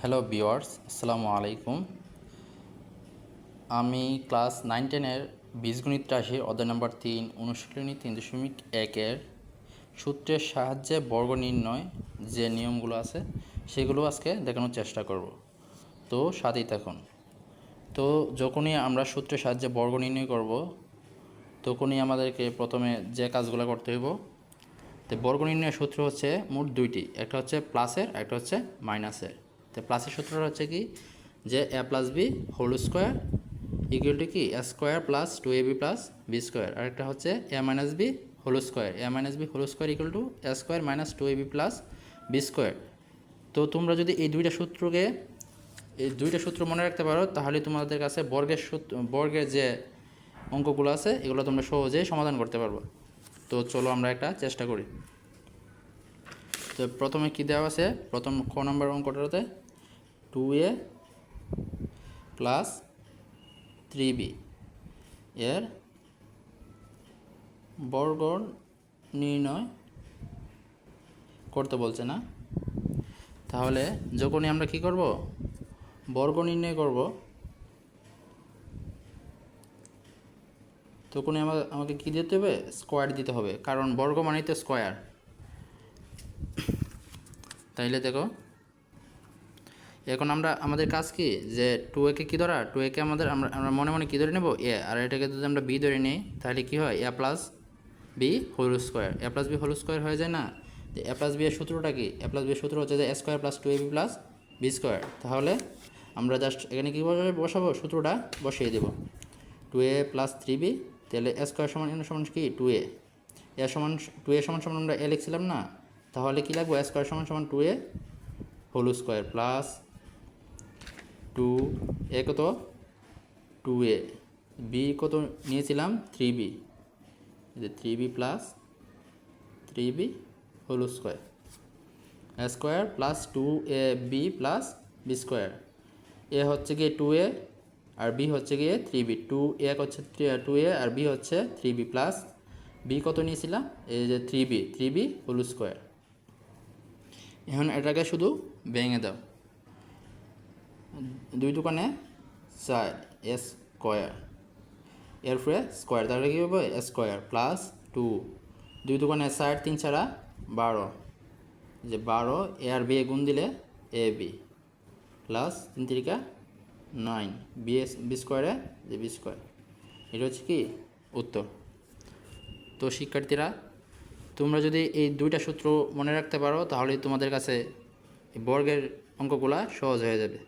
Hello viewers, আসসালামু আলাইকুম। আমি ক্লাস 9-10-এর বীজগণিত রাশির অধ্যায় নম্বর 3 অনুশীলনী 3.1-এর সূত্রের সাহায্যে বর্গ নির্ণয় যে নিয়মগুলো আছে সেগুলো আজকে দেখানোর চেষ্টা করব। তো সাথেই থাকুন। তো যখনই আমরা সূত্রের সাহায্যে বর্গ নির্ণয় করব তখনই আমাদেরকে প্রথমে যে কাজগুলো করতে হইব। তো বর্গ নির্ণয়ের সূত্র হচ্ছে মোট দুইটি, একটা হচ্ছে প্লাসের, একটা হচ্ছে মাইনাসের। তো প্লাসের সূত্রটা হচ্ছে কি, যে A plus B whole square equal to কি A square plus 2ab plus B square. আরেকটা হচ্ছে A minus B whole square, A minus B whole square equal to A square minus 2ab plus B square. তো তোমরা যদি এই দুইটা সূত্র মনে রাখতে পারো তাহলে তোমাদের কাছে বর্গের যে অঙ্কগুলো আছে এগুলো তোমরা সহজেই সমাধান করতে পারবে। তো চলো আমরা একটা চেষ্টা করি। তো প্রথমে কি দেওয়া আছে, প্রথম ক নম্বর অঙ্কটাতে 2a প্লাস 3b এর বর্গ নির্ণয় করতে বলছে না। তাহলে যখনই আমরা কি করব, বর্গ নির্ণয় করব, তখনই আমাকে কি দিতে হবে, স্কোয়ার দিতে হবে, কারণ বর্গ মানেই তো স্কোয়ার। তাইলে দেখো এখন আমাদের কাজ কি, যে 2a-কে কী ধরা, 2a-কে আমরা মনে মনে কী ধরে নেব, এ, আর এটাকে যদি আমরা বি ধরে নিই তাহলে কী হয়, এ প্লাস বি হোল স্কোয়ার, এ প্লাস বি হোল স্কোয়ার হয়ে যায় না। যে এ প্লাস বি এর সূত্রটা কি, এ প্লাস বি এর সূত্র হচ্ছে যে A square plus 2ab plus B square. তাহলে আমরা জাস্ট এখানে কী বসাবো, সূত্রটা বসিয়ে দেব 2a প্লাস 3b। তাহলে এ স্কোয়ার সমান এন সমান কি 2a, এ সমান 2a সমান সমান আমরা এ লিখছিলাম না, তাহলে কী লাগবে, এ স্কোয়ার সমান সমান 2a whole square plus 2a কত 2a, বি কত নিয়েছিলাম 3b, যে 3b plus 3b whole square, A square plus 2ab plus B square. A হচ্ছে গিয়ে 2a আর বি হচ্ছে গিয়ে 3b, 2a হচ্ছে 2a আর বি হচ্ছে 3b প্লাস বি কত নিয়েছিলাম, এই যে 3b হোল স্কোয়ার। এখন এটাকে শুধু ভেঙে দাও, দুই দোকানে 4 এ স্কোয়ার, এরপরে স্কোয়ার, তাহলে কী হবে এ স্কোয়ার প্লাস 2, দুই দোকানে 4 3 ছাড়া 12, যে 12 এ আর বি গুণ দিলে এ বি প্লাস 3 3 9 বি স্কোয়ারে যে বি স্কোয়ার। এটা হচ্ছে কি উত্তর। তো শিক্ষার্থীরা, তোমরা যদি এই দুইটা সূত্র মনে রাখতে পারো তাহলে তোমাদের কাছে বর্গের অঙ্কগুলা সহজ হয়ে যাবে।